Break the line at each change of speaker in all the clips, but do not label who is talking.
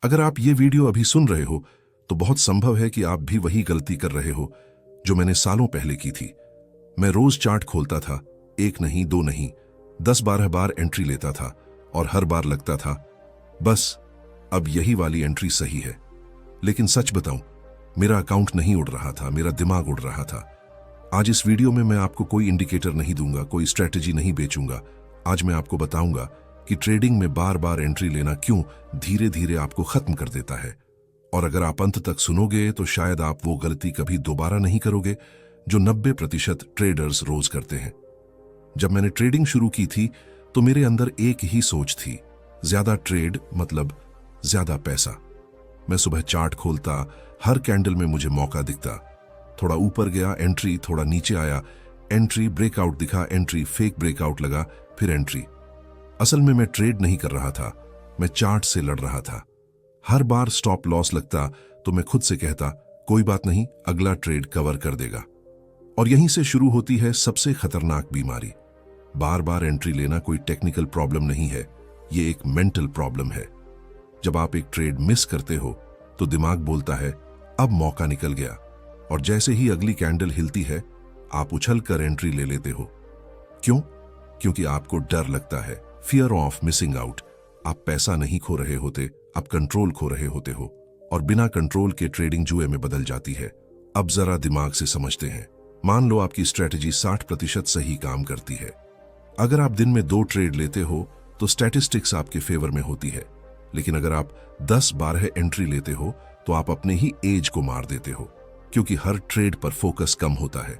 अगर आप ये वीडियो अभी सुन रहे हो तो बहुत संभव है कि आप भी वही गलती कर रहे हो जो मैंने सालों पहले की थी। मैं रोज चार्ट खोलता था, एक नहीं, दो नहीं, 10-12 बार एंट्री लेता था और हर बार लगता था बस अब यही वाली एंट्री सही है। लेकिन सच बताऊं, मेरा अकाउंट नहीं उड़ रहा था, मेरा दिमाग उड़ रहा था। आज इस वीडियो में मैं आपको कोई इंडिकेटर नहीं दूंगा, कोई स्ट्रेटेजी नहीं बेचूंगा। आज मैं आपको बताऊंगा कि ट्रेडिंग में बार बार एंट्री लेना क्यों धीरे धीरे आपको खत्म कर देता है। और अगर आप अंत तक सुनोगे तो शायद आप वो गलती कभी दोबारा नहीं करोगे जो 90% ट्रेडर्स रोज करते हैं। जब मैंने ट्रेडिंग शुरू की थी तो मेरे अंदर एक ही सोच थी, ज्यादा ट्रेड मतलब ज्यादा पैसा। मैं सुबह चार्ट खोलता, हर कैंडल में मुझे मौका दिखता, थोड़ा ऊपर गया एंट्री, थोड़ा नीचे आया एंट्री, ब्रेकआउट दिखा एंट्री, फेक ब्रेकआउट लगा फिर एंट्री। असल में मैं ट्रेड नहीं कर रहा था, मैं चार्ट से लड़ रहा था। हर बार स्टॉप लॉस लगता तो मैं खुद से कहता कोई बात नहीं, अगला ट्रेड कवर कर देगा। और यहीं से शुरू होती है सबसे खतरनाक बीमारी। बार बार एंट्री लेना कोई टेक्निकल प्रॉब्लम नहीं है, ये एक मेंटल प्रॉब्लम है। जब आप एक ट्रेड मिस करते हो तो दिमाग बोलता है अब मौका निकल गया, और जैसे ही अगली कैंडल हिलती है आप उछल कर एंट्री ले लेते हो। क्यों? क्योंकि आपको डर लगता है, फियर ऑफ मिसिंग आउट। आप पैसा नहीं खो रहे होते, आप कंट्रोल खो रहे होते हो, और बिना कंट्रोल के ट्रेडिंग जुए में बदल जाती है। अब जरा दिमाग से समझते हैं। मान लो आपकी स्ट्रेटेजी 60% सही काम करती है। अगर आप दिन में 2 ट्रेड लेते हो तो स्टैटिस्टिक्स आपके फेवर में होती है। लेकिन अगर आप 10-12 एंट्री लेते हो तो आप अपने ही एज को मार देते हो, क्योंकि हर ट्रेड पर फोकस कम होता है,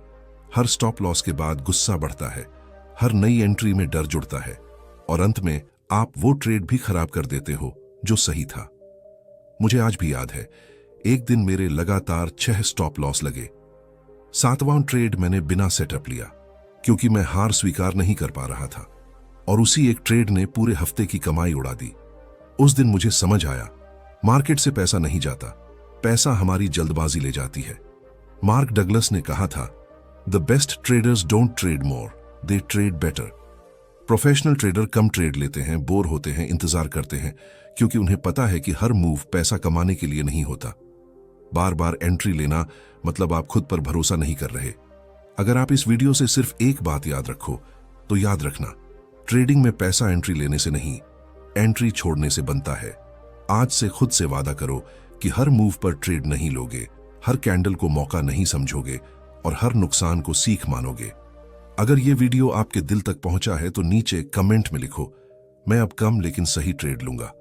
हर स्टॉप लॉस के बाद गुस्सा बढ़ता है, हर नई एंट्री में डर जुड़ता है, और अंत में आप वो ट्रेड भी खराब कर देते हो जो सही था। मुझे आज भी याद है, एक दिन मेरे लगातार 6 स्टॉप लॉस लगे। 7वां ट्रेड मैंने बिना सेटअप लिया, क्योंकि मैं हार स्वीकार नहीं कर पा रहा था, और उसी एक ट्रेड ने पूरे हफ्ते की कमाई उड़ा दी। उस दिन मुझे समझ आया, मार्केट से पैसा नहीं जाता, पैसा हमारी जल्दबाजी ले जाती है। मार्क डगलस ने कहा था, the best traders don't trade more, they trade better. Professional trader come trade लेते हैं, बोर होते हैं, इंतजार करते हैं, क्योंकि उन्हें पता है कि हर मूव पैसा कमाने के लिए नहीं होता। बार बार एंट्री लेना मतलब आप खुद पर भरोसा नहीं कर रहे। अगर आप इस वीडियो से सिर्फ एक बात याद रखो तो याद रखना, ट्रेडिंग में पैसा एंट्री लेने से नहीं, एंट्री छोड़ने से बनता है। आज से खुद से वादा करो कि हर मूव पर ट्रेड नहीं लोगे, हर कैंडल को मौका नहीं समझोगे, और हर नुकसान को सीख मानोगे। अगर ये वीडियो आपके दिल तक पहुंचा है तो नीचे कमेंट में लिखो, मैं अब कम लेकिन सही ट्रेड लूंगा।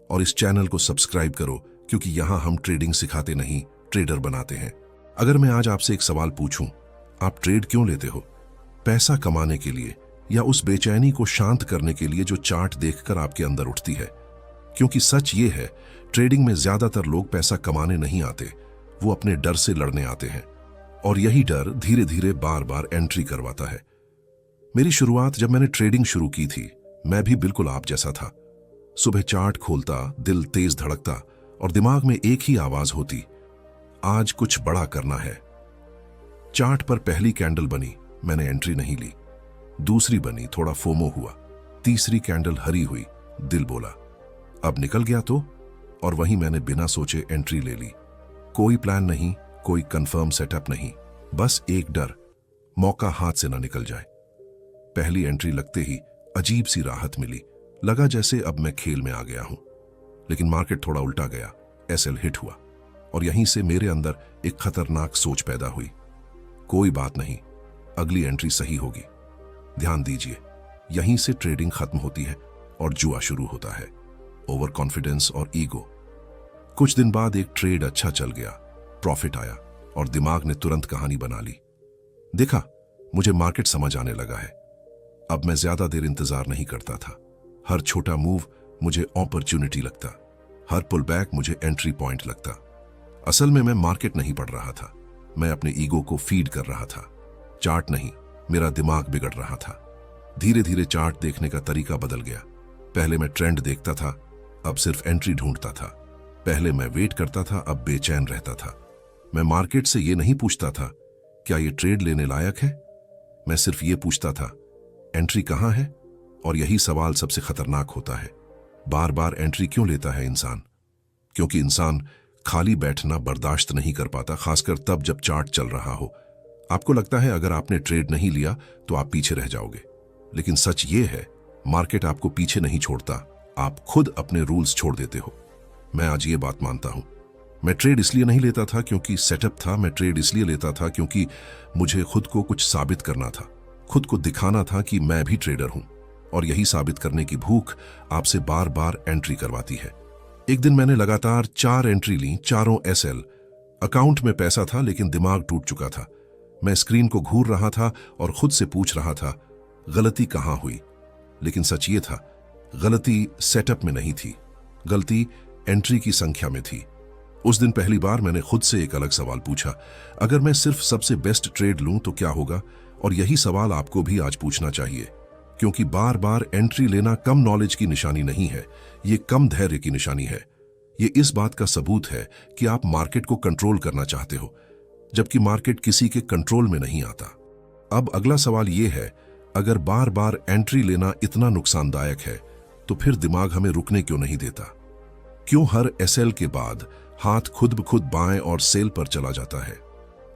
और इस चैनल को सब्सक्राइब करो, क्योंकि यहां हम ट्रेडिंग सिखाते नहीं, ट्रेडर बनाते हैं। अगर मैं आज आपसे एक सवाल पूछूं, आप ट्रेड क्यों लेते हो? पैसा कमाने के लिए, या उस बेचैनी को शांत करने के लिए जो चार्ट देखकर आपके अंदर उठती है? क्योंकि सच ये है, ट्रेडिंग में ज्यादातर लोग पैसा कमाने नहीं आते, वो अपने डर से लड़ने आते हैं, और यही डर धीरे धीरे बार बार एंट्री करवाता है। मेरी शुरुआत जब मैंने ट्रेडिंग शुरू की थी, मैं भी बिल्कुल आप जैसा था। सुबह चार्ट खोलता, दिल तेज धड़कता, और दिमाग में एक ही आवाज होती, आज कुछ बड़ा करना है। चार्ट पर पहली कैंडल बनी, मैंने एंट्री नहीं ली। दूसरी बनी, थोड़ा फोमो हुआ। तीसरी कैंडल हरी हुई, दिल बोला अब निकल गया तो, और वहीं मैंने बिना सोचे एंट्री ले ली। कोई प्लान नहीं, कोई कंफर्म सेटअप नहीं, बस एक डर, मौका हाथ से ना निकल जाए। पहली एंट्री लगते ही अजीब सी राहत मिली, लगा जैसे अब मैं खेल में आ गया हूं। लेकिन मार्केट थोड़ा उल्टा गया, एसएल हिट हुआ, और यहीं से मेरे अंदर एक खतरनाक सोच पैदा हुई, कोई बात नहीं, अगली एंट्री सही होगी। ध्यान दीजिए, यहीं से ट्रेडिंग खत्म होती है और जुआ शुरू होता है, ओवर कॉन्फिडेंस और ईगो। कुछ दिन बाद एक ट्रेड अच्छा चल गया, प्रॉफिट आया, और दिमाग ने तुरंत कहानी बना ली। देखा, मुझे मार्केट समझ आने लगा है। अब मैं ज्यादा देर इंतजार नहीं करता था, हर छोटा मूव मुझे अपॉर्चुनिटी लगता, हर पुल बैक मुझे एंट्री पॉइंट लगता। असल में मैं मार्केट नहीं पढ़ रहा था, मैं अपने ईगो को फीड कर रहा था। चार्ट नहीं, मेरा दिमाग बिगड़ रहा था। धीरे धीरे चार्ट देखने का तरीका बदल गया। पहले मैं ट्रेंड देखता था, अब सिर्फ एंट्री ढूंढता था। पहले मैं वेट करता था, अब बेचैन रहता था। मैं मार्केट से ये नहीं पूछता था क्या ये ट्रेड लेने लायक है, मैं सिर्फ ये पूछता था एंट्री कहां है। और यही सवाल सबसे खतरनाक होता है, बार बार एंट्री क्यों लेता है इंसान? क्योंकि इंसान खाली बैठना बर्दाश्त नहीं कर पाता, खासकर तब जब चार्ट चल रहा हो। आपको लगता है अगर आपने ट्रेड नहीं लिया तो आप पीछे रह जाओगे, लेकिन सच ये है मार्केट आपको पीछे नहीं छोड़ता, आप खुद अपने रूल्स छोड़ देते हो। मैं आज ये बात मानता हूं। मैं ट्रेड इसलिए नहीं लेता था क्योंकि सेटअप था, मैं ट्रेड इसलिए लेता था क्योंकि मुझे खुद को कुछ साबित करना था, खुद को दिखाना था कि मैं भी ट्रेडर हूं। और यही साबित करने की भूख आपसे बार बार एंट्री करवाती है। एक दिन मैंने लगातार 4 एंट्री ली, चारों एसएल। अकाउंट में पैसा था लेकिन दिमाग टूट चुका था। मैं स्क्रीन को घूर रहा था और खुद से पूछ रहा था गलती कहां हुई। लेकिन सच ये था, गलती सेटअप में नहीं थी, गलती एंट्री की संख्या में थी। उस दिन पहली बार मैंने खुद से एक अलग सवाल पूछा, अगर मैं सिर्फ सबसे बेस्ट ट्रेड लूं तो क्या होगा? और यही सवाल आपको भी आज पूछना चाहिए, क्योंकि बार बार एंट्री लेना कम नॉलेज की निशानी नहीं है, ये कम धैर्य की निशानी है। ये इस बात का सबूत है कि आप मार्केट को कंट्रोल करना चाहते हो, जबकि मार्केट किसी के कंट्रोल में नहीं आता। अब अगला सवाल ये है, अगर बार बार एंट्री लेना इतना नुकसानदायक है तो फिर दिमाग हमें रुकने क्यों नहीं देता? क्यों हर एसएल के बाद हाथ खुद ब खुद बाएं और सेल पर चला जाता है?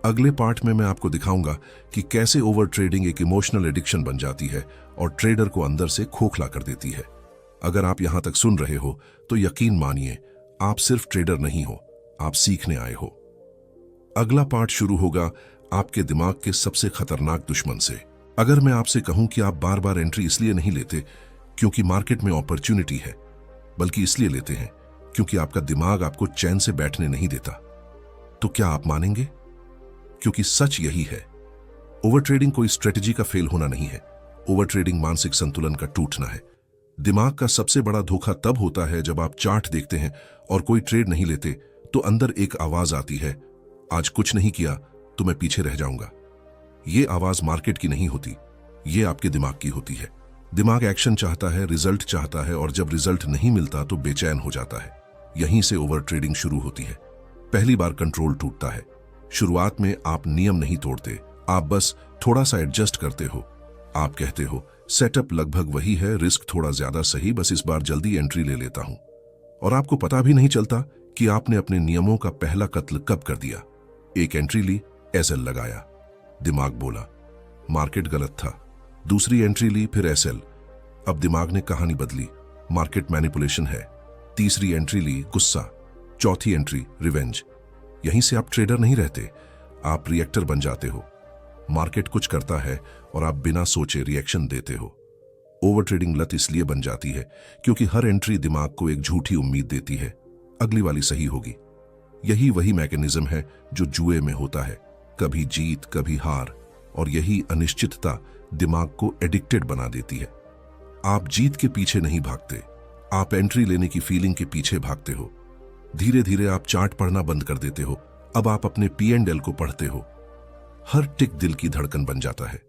अगले पार्ट में मैं आपको दिखाऊंगा कि कैसे ओवर ट्रेडिंग एक इमोशनल एडिक्शन बन जाती है और ट्रेडर को अंदर से खोखला कर देती है। अगर आप यहां तक सुन रहे हो तो यकीन मानिए, आप सिर्फ ट्रेडर नहीं हो, आप सीखने आए हो। अगला पार्ट शुरू होगा आपके दिमाग के सबसे खतरनाक दुश्मन से। अगर मैं आपसे कहूं कि आप बार बार एंट्री इसलिए नहीं लेते क्योंकि मार्केट में अपॉर्चुनिटी है, बल्कि इसलिए लेते हैं क्योंकि आपका दिमाग आपको चैन से बैठने नहीं देता, तो क्या आप मानेंगे? क्योंकि सच यही है, ओवर ट्रेडिंग कोई स्ट्रेटजी का फेल होना नहीं है, ओवर ट्रेडिंग मानसिक संतुलन का टूटना है। दिमाग का सबसे बड़ा धोखा तब होता है जब आप चार्ट देखते हैं और कोई ट्रेड नहीं लेते तो अंदर एक आवाज आती है, आज कुछ नहीं किया तो मैं पीछे रह जाऊंगा। ये आवाज मार्केट की नहीं होती, ये आपके दिमाग की होती है। दिमाग एक्शन चाहता है, रिजल्ट चाहता है, और जब रिजल्ट नहीं मिलता तो बेचैन हो जाता है। यहीं से ओवर ट्रेडिंग शुरू होती है। पहली बार कंट्रोल टूटता है। शुरुआत में आप नियम नहीं तोड़ते, आप बस थोड़ा सा एडजस्ट करते हो। आप कहते हो सेटअप लगभग वही है, रिस्क थोड़ा ज्यादा सही, बस इस बार जल्दी एंट्री ले लेता हूं। और आपको पता भी नहीं चलता कि आपने अपने नियमों का पहला कत्ल कब कर दिया। एक एंट्री ली, एसएल लगाया, दिमाग बोला मार्केट गलत था। दूसरी एंट्री ली, फिर एसएल, अब दिमाग ने कहानी बदली, मार्केट मैनिपुलेशन है। तीसरी एंट्री ली, गुस्सा। चौथी एंट्री, रिवेंज। यहीं से आप ट्रेडर नहीं रहते, आप रिएक्टर बन जाते हो। मार्केट कुछ करता है और आप बिना सोचे रिएक्शन देते हो। ओवर ट्रेडिंग लत इसलिए बन जाती है क्योंकि हर एंट्री दिमाग को एक झूठी उम्मीद देती है, अगली वाली सही होगी। यही वही मैकेनिज्म है जो जुए में होता है, कभी जीत कभी हार, और यही अनिश्चितता दिमाग को एडिक्टेड बना देती है। आप जीत के पीछे नहीं भागते, आप एंट्री लेने की फीलिंग के पीछे भागते हो। धीरे धीरे आप चार्ट पढ़ना बंद कर देते हो, अब आप अपने P&L को पढ़ते हो। हर टिक दिल की धड़कन बन जाता है।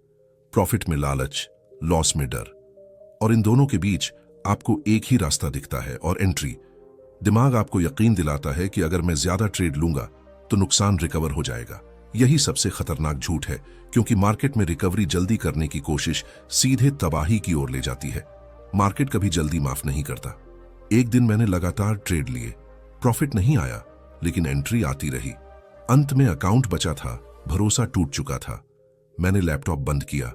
प्रॉफिट में लालच, लॉस में डर, और इन दोनों के बीच आपको एक ही रास्ता दिखता है, और एंट्री। दिमाग आपको यकीन दिलाता है कि अगर मैं ज्यादा ट्रेड लूंगा तो नुकसान रिकवर हो जाएगा। यही सबसे खतरनाक झूठ है, क्योंकि मार्केट में रिकवरी जल्दी करने की कोशिश सीधे तबाही की ओर ले जाती है। मार्केट कभी जल्दी माफ नहीं करता। एक दिन मैंने लगातार ट्रेड लिए, प्रॉफिट नहीं आया, लेकिन एंट्री आती रही। अंत में अकाउंट बचा था, भरोसा टूट चुका था। मैंने लैपटॉप बंद किया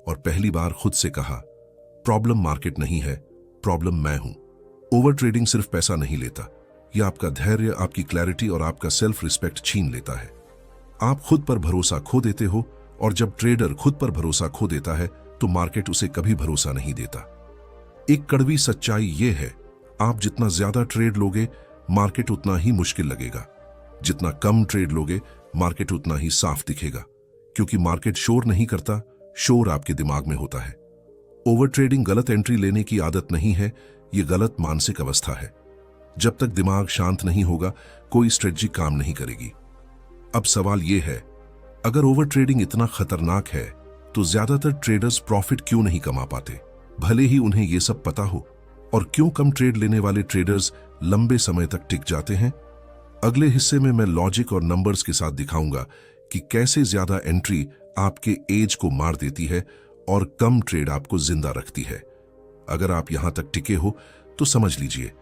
और पहली बार खुद से कहा, प्रॉब्लम मार्केट नहीं है, प्रॉब्लम मैं हूं। ओवर ट्रेडिंग सिर्फ पैसा नहीं लेता, यह आपका धैर्य, आपकी क्लैरिटी और आपका सेल्फ रिस्पेक्ट छीन लेता है। आप खुद पर भरोसा खो देते हो, और जब ट्रेडर खुद पर भरोसा खो देता है तो मार्केट उसे कभी भरोसा नहीं देता। एक कड़वी सच्चाई यह है, आप जितना ज्यादा ट्रेड लोगे मार्केट उतना ही मुश्किल लगेगा, जितना कम ट्रेड लोगे मार्केट उतना ही साफ दिखेगा, क्योंकि मार्केट शोर नहीं करता, शोर आपके दिमाग में होता है। ओवर ट्रेडिंग गलत एंट्री लेने की आदत नहीं है, यह गलत मानसिक अवस्था है। जब तक दिमाग शांत नहीं होगा कोई स्ट्रेटजी काम नहीं करेगी। अब सवाल यह है, अगर ओवर ट्रेडिंग इतना खतरनाक है तो ज्यादातर ट्रेडर्स प्रॉफिट क्यों नहीं कमा पाते, भले ही उन्हें यह सब पता हो? और क्यों कम ट्रेड लेने वाले ट्रेडर्स लंबे समय तक टिक जाते हैं? अगले हिस्से में मैं लॉजिक और नंबर्स के साथ दिखाऊंगा कि कैसे ज्यादा एंट्री आपके एज को मार देती है और कम ट्रेड आपको जिंदा रखती है। अगर आप यहां तक टिके हो तो समझ लीजिए,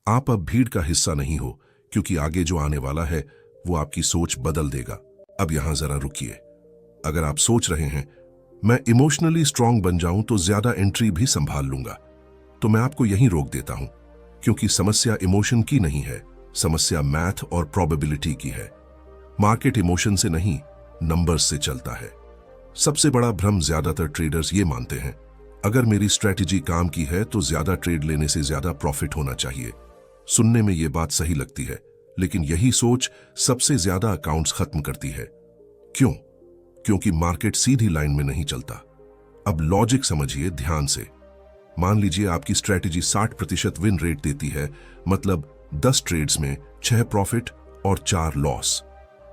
आप अब भीड़ का हिस्सा नहीं हो, क्योंकि आगे जो आने वाला है वो आपकी सोच बदल देगा। अब यहां जरा रुकिए। अगर आप सोच रहे हैं मैं इमोशनली स्ट्रांग बन जाऊं तो ज्यादा एंट्री भी संभाल लूंगा, तो मैं आपको यहीं रोक देता हूं, क्योंकि समस्या इमोशन की नहीं है, समस्या मैथ और प्रोबेबिलिटी की है। मार्केट इमोशन से नहीं, नंबर्स से चलता है। सबसे बड़ा भ्रम ज्यादातर ट्रेडर्स ये मानते हैं, अगर मेरी स्ट्रैटेजी काम की है तो ज्यादा ट्रेड लेने से ज्यादा प्रॉफिट होना चाहिए। सुनने में ये बात सही लगती है, लेकिन यही सोच सबसे ज्यादा अकाउंट्स खत्म करती है। क्यों? क्योंकि मार्केट सीधी लाइन में नहीं चलता। अब लॉजिक समझिए ध्यान से। मान लीजिए आपकी स्ट्रैटेजी 60% विन रेट देती है, मतलब 10 ट्रेड्स में 6 प्रॉफिट और 4 लॉस।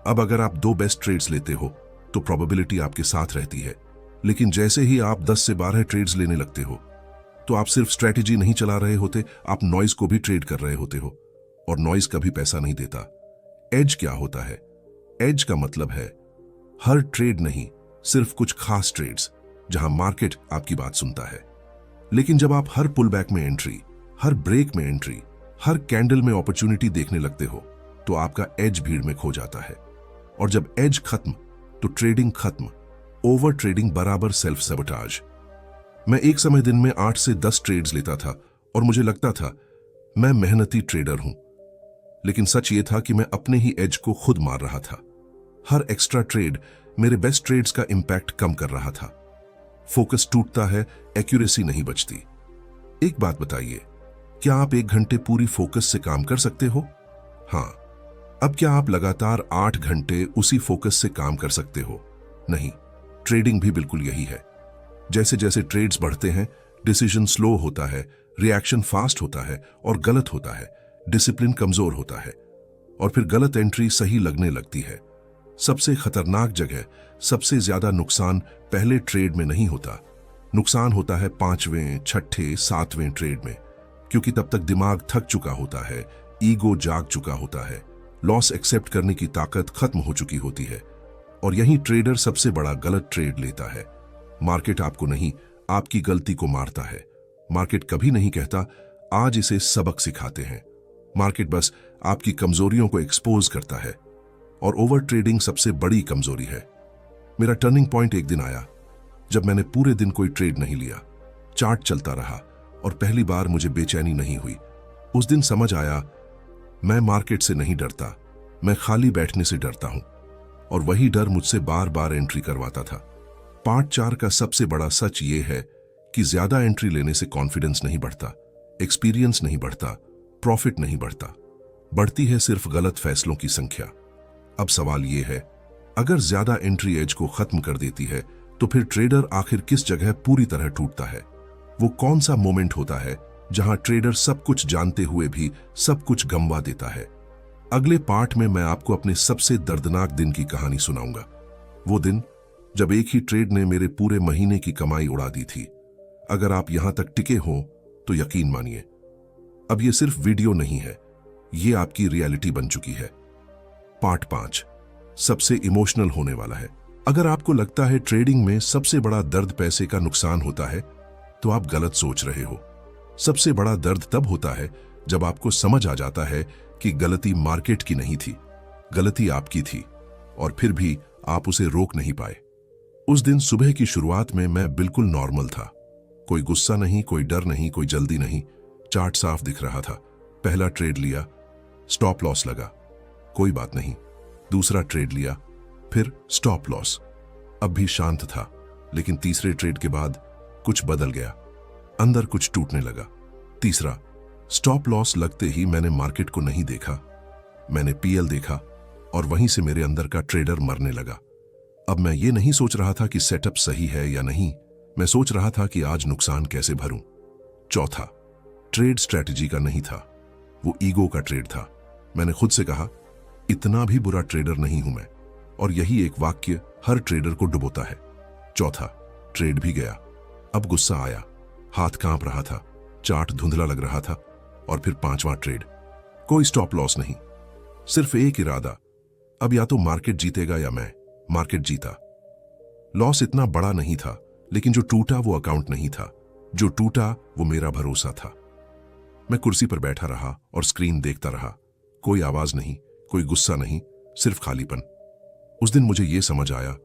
अब अगर आप 2 बेस्ट ट्रेड्स लेते हो तो प्रोबेबिलिटी आपके साथ रहती है, लेकिन जैसे ही आप 10 से 12 ट्रेड्स लेने लगते हो तो आप सिर्फ स्ट्रैटेजी नहीं चला रहे होते, आप नॉइज को भी ट्रेड कर रहे होते हो, और नॉइज कभी पैसा नहीं देता। एज क्या होता है? एज का मतलब है हर ट्रेड नहीं, सिर्फ कुछ खास ट्रेड्स जहां मार्केट आपकी बात सुनता है। लेकिन जब आप हर पुल बैक में एंट्री, हर ब्रेक में एंट्री, हर कैंडल में अपॉर्चुनिटी देखने लगते हो तो आपका एज भीड़ में खो जाता है। और जब एज खत्म तो ट्रेडिंग खत्म। ओवर ट्रेडिंग बराबर सेल्फ सबोटाज। मैं एक समय दिन में 8 से 10 ट्रेड्स लेता था और मुझे लगता था मैं मेहनती ट्रेडर हूं, लेकिन सच ये था कि मैं अपने ही एज को खुद मार रहा था। हर एक्स्ट्रा ट्रेड मेरे बेस्ट ट्रेड्स का इंपैक्ट कम कर रहा था। फोकस टूटता है, एक्यूरेसी नहीं बचती। एक बात बताइए, क्या आप 1 घंटे पूरी फोकस से काम कर सकते हो? हाँ। अब क्या आप लगातार 8 घंटे उसी फोकस से काम कर सकते हो? नहीं। ट्रेडिंग भी बिल्कुल यही है। जैसे जैसे ट्रेड्स बढ़ते हैं, डिसीजन स्लो होता है, रिएक्शन फास्ट होता है और गलत होता है, डिसिप्लिन कमजोर होता है, और फिर गलत एंट्री सही लगने लगती है। सबसे खतरनाक जगह, सबसे ज्यादा नुकसान पहले ट्रेड में नहीं होता। नुकसान होता है 5वें, 6ठे, 7वें ट्रेड में, क्योंकि तब तक दिमाग थक चुका होता है, ईगो जाग चुका होता है, लॉस एक्सेप्ट करने की ताकत खत्म हो चुकी होती है, और यही ट्रेडर सबसे बड़ा गलत ट्रेड लेता है। मार्केट आपको नहीं, आपकी गलती को मारता है। मार्केट कभी नहीं कहता आज इसे सबक सिखाते हैं। मार्केट बस आपकी कमजोरियों को एक्सपोज करता है, और ओवर ट्रेडिंग सबसे बड़ी कमजोरी है। मेरा टर्निंग पॉइंट एक दिन आया जब मैंने पूरे दिन कोई ट्रेड नहीं लिया, चार्ट चलता रहा, और पहली बार मुझे बेचैनी नहीं हुई। उस दिन समझ आया, मैं मार्केट से नहीं डरता, मैं खाली बैठने से डरता हूं, और वही डर मुझसे बार बार एंट्री करवाता था। पार्ट 4 का सबसे बड़ा सच ये है कि ज्यादा एंट्री लेने से कॉन्फिडेंस नहीं बढ़ता, एक्सपीरियंस नहीं बढ़ता, प्रॉफिट नहीं बढ़ता, बढ़ती है सिर्फ गलत फैसलों की संख्या। अब सवाल ये है, अगर ज्यादा एंट्री एज को खत्म कर देती है तो फिर ट्रेडर आखिर किस जगह पूरी तरह टूटता है? वो कौन सा मोमेंट होता है जहां ट्रेडर सब कुछ जानते हुए भी सब कुछ गंवा देता है? अगले पार्ट में मैं आपको अपने सबसे दर्दनाक दिन की कहानी सुनाऊंगा। वो दिन जब एक ही ट्रेड ने मेरे पूरे महीने की कमाई उड़ा दी थी। अगर आप यहां तक टिके हो तो यकीन मानिए, अब ये सिर्फ वीडियो नहीं है, ये आपकी रियलिटी बन चुकी है। पार्ट 5 सबसे इमोशनल होने वाला है। अगर आपको लगता है ट्रेडिंग में सबसे बड़ा दर्द पैसे का नुकसान होता है तो आप गलत सोच रहे हो। सबसे बड़ा दर्द तब होता है जब आपको समझ आ जाता है कि गलती मार्केट की नहीं थी, गलती आपकी थी, और फिर भी आप उसे रोक नहीं पाए। उस दिन सुबह की शुरुआत में मैं बिल्कुल नॉर्मल था। कोई गुस्सा नहीं, कोई डर नहीं, कोई जल्दी नहीं। चार्ट साफ दिख रहा था। पहला ट्रेड लिया, स्टॉप लॉस लगा, कोई बात नहीं। दूसरा ट्रेड लिया, फिर स्टॉप लॉस, अब भी शांत था। लेकिन तीसरे ट्रेड के बाद कुछ बदल गया, अंदर कुछ टूटने लगा। तीसरा स्टॉप लॉस लगते ही मैंने मार्केट को नहीं देखा, मैंने पीएल देखा, और वहीं से मेरे अंदर का ट्रेडर मरने लगा। अब मैं ये नहीं सोच रहा था कि सेटअप सही है या नहीं, मैं सोच रहा था कि आज नुकसान कैसे भरूं। चौथा ट्रेड स्ट्रैटेजी का नहीं था, वो ईगो का ट्रेड था। मैंने खुद से कहा, इतना भी बुरा ट्रेडर नहीं हूं मैं, और यही एक वाक्य हर ट्रेडर को डुबोता है। चौथा ट्रेड भी गया। अब गुस्सा आया, हाथ कांप रहा था, चार्ट धुंधला लग रहा था, और फिर 5वां ट्रेड। कोई स्टॉप लॉस नहीं, सिर्फ एक इरादा, अब या तो मार्केट जीतेगा या मैं। मार्केट जीता। लॉस इतना बड़ा नहीं था, लेकिन जो टूटा वो अकाउंट नहीं था, जो टूटा वो मेरा भरोसा था। मैं कुर्सी पर बैठा रहा और स्क्रीन देखता रहा। कोई आवाज नहीं, कोई गुस्सा नहीं, सिर्फ खालीपन। उस दिन मुझे यह समझ आया,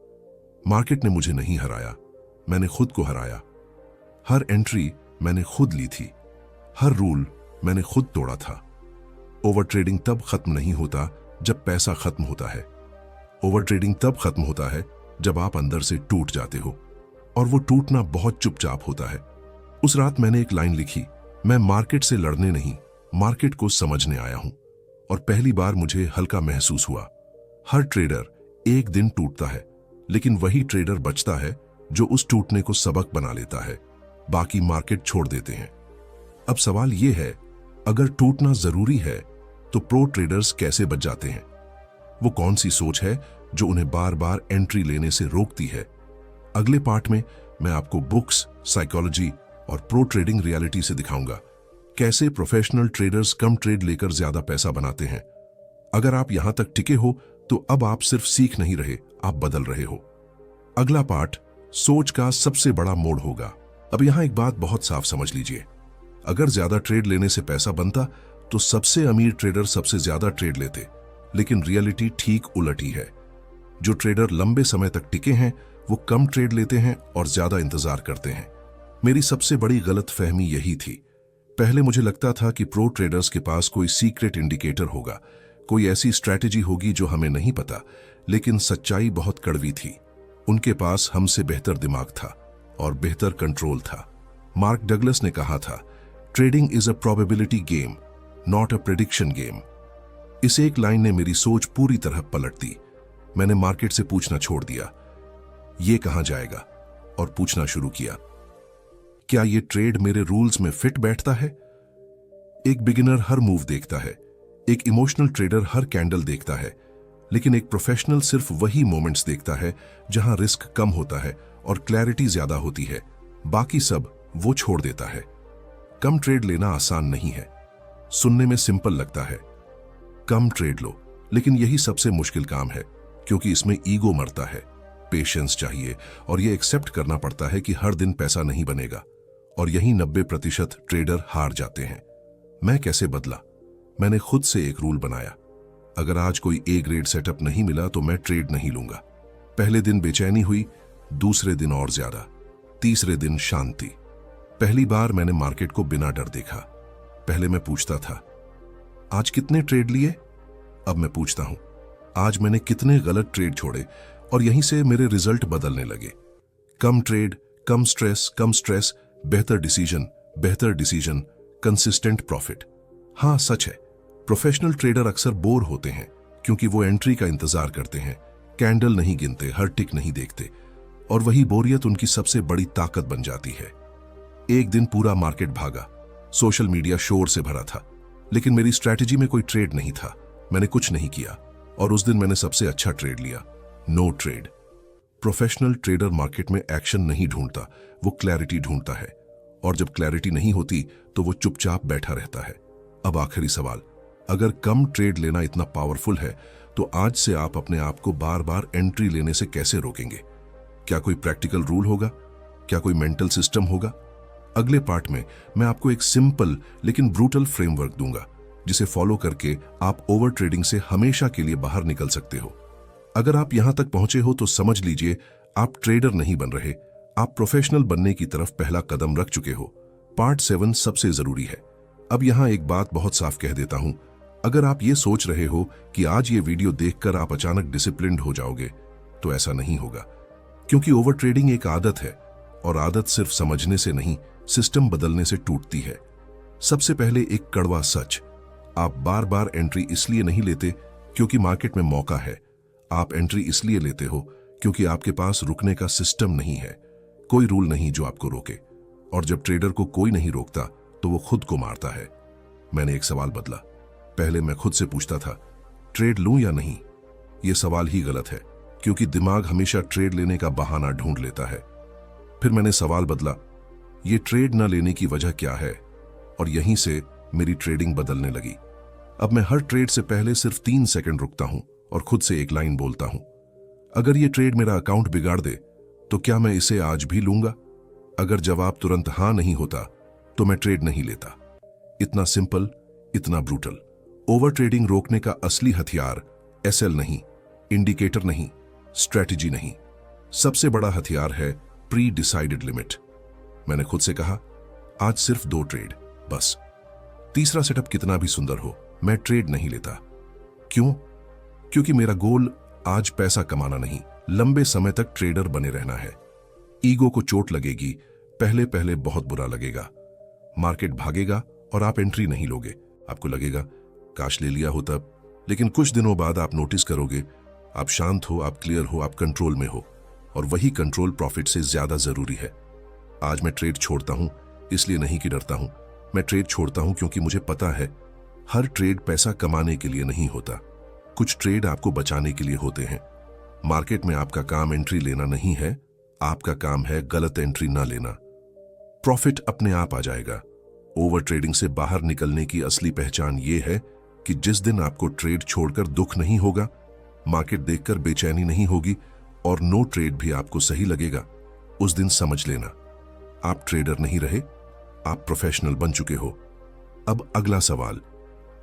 मार्केट ने मुझे नहीं हराया, मैंने खुद को हराया। हर एंट्री मैंने खुद ली थी, हर रूल मैंने खुद तोड़ा था। ओवर ट्रेडिंग तब खत्म नहीं होता जब पैसा खत्म होता है। ओवर ट्रेडिंग तब खत्म होता है जब आप अंदर से टूट जाते हो, और वो टूटना बहुत चुपचाप होता है। उस रात मैंने एक लाइन लिखी, मैं मार्केट से लड़ने नहीं, मार्केट को समझने आया हूं। और पहली बार मुझे हल्का महसूस हुआ। हर ट्रेडर एक दिन टूटता है, लेकिन वही ट्रेडर बचता है जो उस टूटने को सबक बना लेता है। बाकी मार्केट छोड़ देते हैं। अब सवाल यह है, अगर टूटना जरूरी है तो प्रो ट्रेडर्स कैसे बच जाते हैं? वो कौन सी सोच है जो उन्हें बार बार एंट्री लेने से रोकती है? अगले पार्ट में मैं आपको बुक्स, साइकोलॉजी और प्रो ट्रेडिंग रियलिटी से दिखाऊंगा कैसे प्रोफेशनल ट्रेडर्स कम ट्रेड लेकर ज्यादा पैसा बनाते हैं। अगर आप यहां तक टिके हो तो अब आप सिर्फ सीख नहीं रहे, आप बदल रहे हो। अगला पार्ट सोच का सबसे बड़ा मोड़ होगा। अब यहां एक बात बहुत साफ समझ लीजिए, अगर ज्यादा ट्रेड लेने से पैसा बनता तो सबसे अमीर ट्रेडर सबसे ज्यादा ट्रेड लेते, लेकिन रियलिटी ठीक उलट ही है। जो ट्रेडर लंबे समय तक टिके हैं वो कम ट्रेड लेते हैं और ज्यादा इंतजार करते हैं। मेरी सबसे बड़ी गलतफहमी यही थी। पहले मुझे लगता था कि प्रो ट्रेडर्स के पास कोई सीक्रेट इंडिकेटर होगा, कोई ऐसी स्ट्रैटेजी होगी जो हमें नहीं पता, लेकिन सच्चाई बहुत कड़वी थी। उनके पास हमसे बेहतर दिमाग था और बेहतर कंट्रोल था। मार्क डगलस ने कहा था, trading is a probability game, not a prediction game. इस एक लाइन ने मेरी सोच पूरी तरह पलट दी। मैंने मार्केट से पूछना छोड़ दिया, ये कहां जाएगा, और पूछना शुरू किया, क्या ये ट्रेड मेरे रूल्स में फिट बैठता है? एक बिगिनर हर मूव देखता है, एक इमोशनल ट्रेडर हर कैंडल देखता है, लेकिन एक प्रोफेशनल सिर्फ वही मोमेंट्स देखता है जहां रिस्क कम होता है और क्लैरिटी ज्यादा होती है। बाकी सब वो छोड़ देता है। कम ट्रेड लेना आसान नहीं है, सुनने में सिंपल लगता है, कम ट्रेड लो, लेकिन यही सबसे मुश्किल काम है, क्योंकि इसमें ईगो मरता है, पेशेंस चाहिए, और यह एक्सेप्ट करना पड़ता है कि हर दिन पैसा नहीं बनेगा। और यही 90% ट्रेडर हार जाते हैं। मैं कैसे बदला? मैंने खुद से एक रूल बनाया, अगर आज कोई ए ग्रेड सेटअप नहीं मिला तो मैं ट्रेड नहीं लूंगा। पहले दिन बेचैनी हुई, दूसरे दिन और ज्यादा, तीसरे दिन शांति। पहली बार मैंने मार्केट को बिना डर देखा। पहले मैं पूछता था, आज कितने ट्रेड लिए? अब मैं पूछता हूं, आज मैंने कितने गलत ट्रेड छोड़े? और यहीं से मेरे रिजल्ट बदलने लगे। कम ट्रेड, कम स्ट्रेस, बेहतर डिसीजन, कंसिस्टेंट प्रॉफिट। हां, सच है, प्रोफेशनल ट्रेडर अक्सर बोर होते हैं क्योंकि वो एंट्री का इंतजार करते हैं, कैंडल नहीं गिनते, हर टिक नहीं देखते, और वही बोरियत उनकी सबसे बड़ी ताकत बन जाती है। एक दिन पूरा मार्केट भागा, सोशल मीडिया शोर से भरा था, लेकिन मेरी स्ट्रैटेजी में कोई ट्रेड नहीं था। मैंने कुछ नहीं किया, और उस दिन मैंने सबसे अच्छा ट्रेड लिया, no trade. Professional trader market में एक्शन नहीं ढूंढता, वो क्लैरिटी ढूंढता है, और जब क्लैरिटी नहीं होती तो वो चुपचाप बैठा रहता है। अब आखिरी सवाल, अगर कम ट्रेड लेना इतना पावरफुल है तो आज से आप अपने आप को बार बार एंट्री लेने से कैसे रोकेंगे? क्या कोई प्रैक्टिकल रूल होगा? क्या कोई मेंटल सिस्टम होगा? अगले पार्ट में मैं आपको एक सिंपल लेकिन ब्रूटल फ्रेमवर्क दूंगा, जिसे फॉलो करके आप ओवर ट्रेडिंग से हमेशा के लिए बाहर निकल सकते हो। अगर आप यहां तक पहुंचे हो तो समझ लीजिए, आप ट्रेडर नहीं बन रहे, आप प्रोफेशनल बनने की तरफ पहला कदम रख चुके हो। पार्ट 7 सबसे जरूरी है। अब यहां एक बात बहुत साफ कह देता हूं, अगर आप ये सोच रहे हो कि आज ये वीडियो देखकर आप अचानक डिसिप्लिन्ड हो जाओगे, तो ऐसा नहीं होगा, क्योंकि ओवर ट्रेडिंग एक आदत है, और आदत सिर्फ समझने से नहीं, सिस्टम बदलने से टूटती है। सबसे पहले एक कड़वा सच, आप बार बार एंट्री इसलिए नहीं लेते क्योंकि मार्केट में मौका है, आप एंट्री इसलिए लेते हो क्योंकि आपके पास रुकने का सिस्टम नहीं है, कोई रूल नहीं जो आपको रोके। और जब ट्रेडर को कोई नहीं रोकता तो वो खुद को मारता है। मैंने एक सवाल बदला, पहले मैं खुद से पूछता था, ट्रेड लूं या नहीं? यह सवाल ही गलत है, क्योंकि दिमाग हमेशा ट्रेड लेने का बहाना ढूंढ लेता है। फिर मैंने सवाल बदला, ये ट्रेड न लेने की वजह क्या है? और यहीं से मेरी ट्रेडिंग बदलने लगी। अब मैं हर ट्रेड से पहले सिर्फ 3 सेकंड रुकता हूं और खुद से एक लाइन बोलता हूं, अगर ये ट्रेड मेरा अकाउंट बिगाड़ दे तो क्या मैं इसे आज भी लूंगा? अगर जवाब तुरंत हां नहीं होता तो मैं ट्रेड नहीं लेता। इतना सिंपल, इतना ब्रूटल, ओवर ट्रेडिंग रोकने का असली हथियार एसएल नहीं, इंडिकेटर नहीं, स्ट्रेटजी नहीं, सबसे बड़ा हथियार है प्री डिसाइडेड लिमिट। मैंने खुद से कहा, आज सिर्फ 2 ट्रेड बस। तीसरा सेटअप कितना भी सुंदर हो, मैं ट्रेड नहीं लेता। क्यों? क्योंकि मेरा गोल आज पैसा कमाना नहीं, लंबे समय तक ट्रेडर बने रहना है। ईगो को चोट लगेगी, पहले पहले बहुत बुरा लगेगा। मार्केट भागेगा और आप एंट्री नहीं लोगे। आपको लगेगा काश ले लिया होता, लेकिन कुछ दिनों बाद आप नोटिस करोगे आप शांत हो, आप क्लियर हो, आप कंट्रोल में हो, और वही कंट्रोल प्रॉफिट से ज्यादा जरूरी है। आज मैं ट्रेड छोड़ता हूं इसलिए नहीं कि डरता हूं, मैं ट्रेड छोड़ता हूं क्योंकि मुझे पता है हर ट्रेड पैसा कमाने के लिए नहीं होता, कुछ ट्रेड आपको बचाने के लिए होते हैं। मार्केट में आपका काम एंट्री लेना नहीं है, आपका काम है गलत एंट्री ना लेना। प्रॉफिट अपने आप आ जाएगा। ओवर ट्रेडिंग से बाहर निकलने की असली पहचान यह है कि जिस दिन आपको ट्रेड छोड़कर दुख नहीं होगा, मार्केट देखकर बेचैनी नहीं होगी और नो ट्रेड भी आपको सही लगेगा, उस दिन समझ लेना आप ट्रेडर नहीं रहे, आप प्रोफेशनल बन चुके हो। अब अगला सवाल,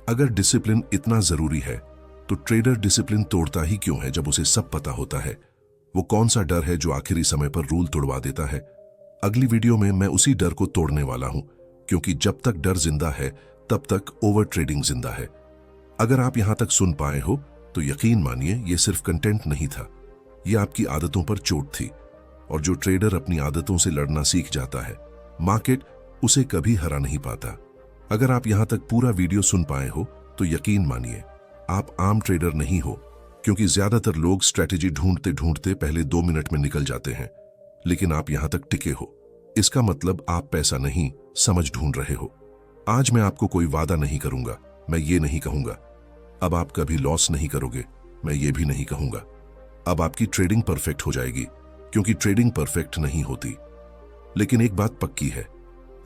अगर डिसिप्लिन इतना जरूरी है तो ट्रेडर डिसिप्लिन तोड़ता ही क्यों है जब उसे सब पता होता है? वो कौन सा डर है जो आखिरी समय पर रूल तोड़वा देता है? अगली वीडियो में मैं उसी डर को तोड़ने वाला हूं, क्योंकि जब तक डर जिंदा है तब तक ओवर ट्रेडिंग जिंदा है। अगर आप यहां तक सुन पाए हो तो यकीन मानिए ये सिर्फ कंटेंट नहीं था, ये आपकी आदतों पर चोट थी। और जो ट्रेडर अपनी आदतों से लड़ना सीख जाता है, मार्केट उसे कभी हरा नहीं पाता। अगर आप यहां तक पूरा वीडियो सुन पाए हो तो यकीन मानिए आप आम ट्रेडर नहीं हो, क्योंकि ज्यादातर लोग स्ट्रेटेजी ढूंढते ढूंढते पहले 2 मिनट में निकल जाते हैं, लेकिन आप यहां तक टिके हो। इसका मतलब आप पैसा नहीं, समझ ढूंढ रहे हो। आज मैं आपको कोई वादा नहीं करूंगा, मैं ये नहीं कहूंगा अब आप कभी लॉस नहीं करोगे, मैं ये भी नहीं कहूंगा अब आपकी ट्रेडिंग परफेक्ट हो जाएगी, क्योंकि ट्रेडिंग परफेक्ट नहीं होती। लेकिन एक बात पक्की है,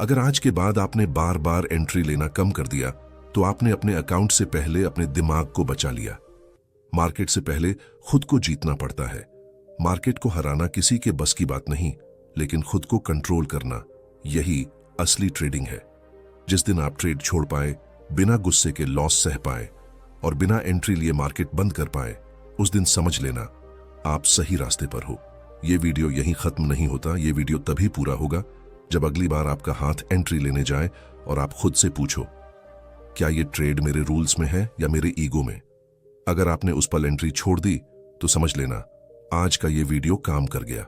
अगर आज के बाद आपने बार बार एंट्री लेना कम कर दिया तो आपने अपने अकाउंट से पहले अपने दिमाग को बचा लिया। मार्केट से पहले खुद को जीतना पड़ता है। मार्केट को हराना किसी के बस की बात नहीं, लेकिन खुद को कंट्रोल करना, यही असली ट्रेडिंग है। जिस दिन आप ट्रेड छोड़ पाए, बिना गुस्से के लॉस सह पाए और बिना एंट्री लिए मार्केट बंद कर पाए, उस दिन समझ लेना आप सही रास्ते पर हो। यह वीडियो यहीं खत्म नहीं होता, यह वीडियो तभी पूरा होगा जब अगली बार आपका हाथ एंट्री लेने जाए और आप खुद से पूछो, क्या यह ट्रेड मेरे रूल्स में है या मेरे ईगो में? अगर आपने उस पल एंट्री छोड़ दी तो समझ लेना आज का यह वीडियो काम कर गया।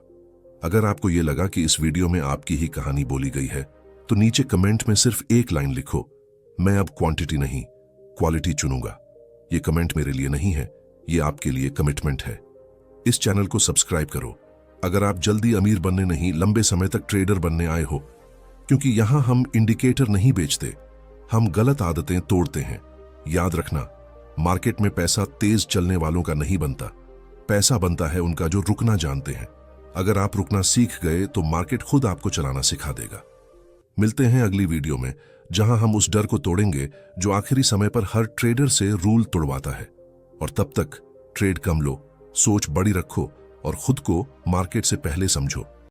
अगर आपको यह लगा कि इस वीडियो में आपकी ही कहानी बोली गई है तो नीचे कमेंट में सिर्फ एक लाइन लिखो, मैं अब क्वांटिटी नहीं क्वालिटी चुनूंगा। यह कमेंट मेरे लिए नहीं है, यह आपके लिए कमिटमेंट है। इस चैनल को सब्सक्राइब करो अगर आप जल्दी अमीर बनने नहीं, लंबे समय तक ट्रेडर बनने आए हो, क्योंकि यहां हम इंडिकेटर नहीं बेचते, हम गलत आदतें तोड़ते हैं। याद रखना, मार्केट में पैसा तेज चलने वालों का नहीं बनता, पैसा बनता है उनका जो रुकना जानते हैं। अगर आप रुकना सीख गए तो मार्केट खुद आपको चलाना सिखा देगा। मिलते हैं अगली वीडियो में, जहां हम उस डर को तोड़ेंगे जो आखिरी समय पर हर ट्रेडर से रूल तोड़वाता है। और तब तक ट्रेड कम लो, सोच बड़ी रखो और खुद को मार्केट से पहले समझो।